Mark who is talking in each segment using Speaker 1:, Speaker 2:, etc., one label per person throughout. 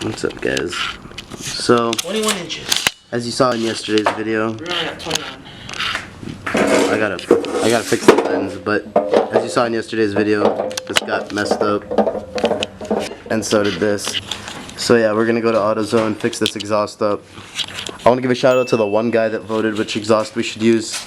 Speaker 1: What's up, guys? So
Speaker 2: 21 inches.
Speaker 1: as you saw in yesterday's video,
Speaker 2: We're only at 29.
Speaker 1: I gotta fix the lens, but as you saw in yesterday's video, this got messed up, and so did this. So yeah, we're gonna go to AutoZone, fix this exhaust up. I want to give a shout out to the one guy that voted which exhaust we should use.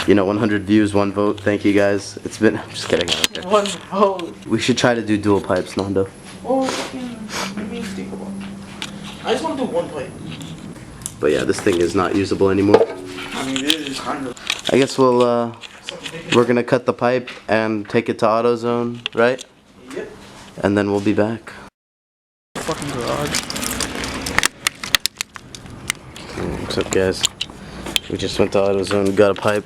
Speaker 1: You know, 100 views, 1 vote. Thank you guys. It's been, I'm just kidding. Okay.
Speaker 2: 1 vote.
Speaker 1: We should try to do dual pipes, Nando.
Speaker 2: Oh, fucking, let me think about it. I just want to do 1 pipe.
Speaker 1: But yeah, this thing is not usable anymore.
Speaker 2: I mean, it is kind of.
Speaker 1: I guess we're gonna cut the pipe and take it to AutoZone, right?
Speaker 2: Yep.
Speaker 1: And then we'll be back.
Speaker 2: Fucking garage.
Speaker 1: What's up, guys? We just went to AutoZone, got a pipe.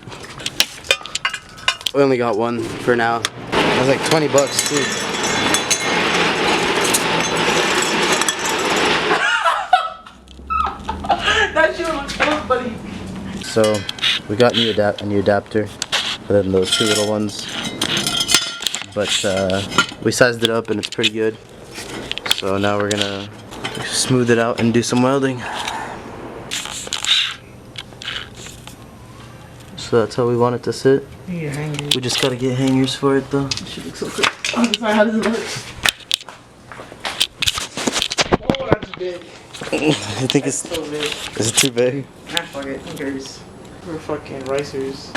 Speaker 1: We only got one for now. It was like 20 bucks too.
Speaker 2: That shit was close, buddy.
Speaker 1: So we got a new adapter for them, those 2 little ones. But we sized it up and it's pretty good. So now we're gonna smooth it out and do some welding. So that's how we want it to sit.
Speaker 2: You get hangers.
Speaker 1: We just gotta get hangers for it though.
Speaker 2: This shit looks so good. I'm sorry, how does it look? Oh, that's big.
Speaker 1: I think it's
Speaker 2: So big.
Speaker 1: is it too big?
Speaker 2: Ah, fuck it. Who cares? We're fucking ricers.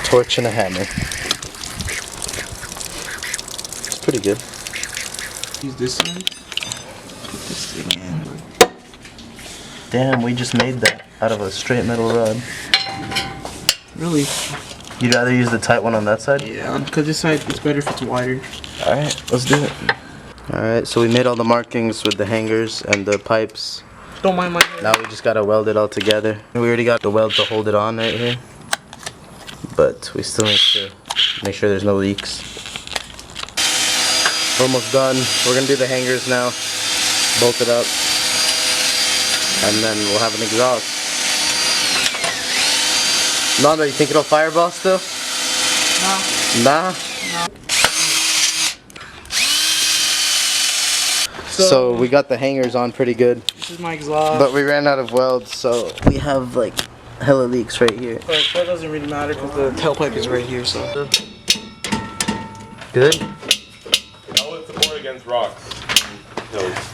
Speaker 1: Torch and a hammer. It's pretty good.
Speaker 2: Use this one. Put this thing in.
Speaker 1: Damn, we just made that out of a straight metal rod.
Speaker 2: Really?
Speaker 1: You'd rather use the tight one on that side?
Speaker 2: Yeah, because this side it's better if it's wider.
Speaker 1: Alright, let's do it. Alright, so we made all the markings with the hangers and the pipes.
Speaker 2: Don't mind my hair.
Speaker 1: Now we just gotta weld it all together. We already got the weld to hold it on right here. But we still need to make sure there's no leaks. We're almost done. We're gonna do the hangers now. Bolt it up. And then we'll have an exhaust. Nando, you think it'll fireball still?
Speaker 2: No.
Speaker 1: Nah? So we got the hangers on pretty good.
Speaker 2: This is my exhaust.
Speaker 1: But we ran out of welds, so we have like hella leaks right here.
Speaker 2: But that doesn't really matter because the tailpipe is right here, so.
Speaker 1: Good?
Speaker 3: How would support against rocks? Hills.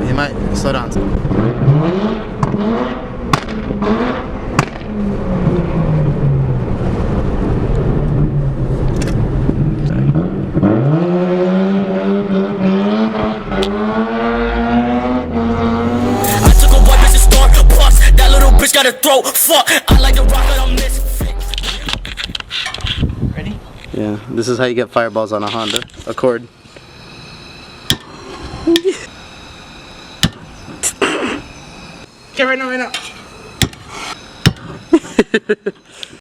Speaker 1: You might slow down.
Speaker 4: I took a wipe as a star, plus that little bitch got a throat. Fuck, I like the rock that I'm misfit.
Speaker 2: Ready?
Speaker 1: Yeah, this is how you get fireballs on a Honda Accord.
Speaker 2: Okay, right now, right now.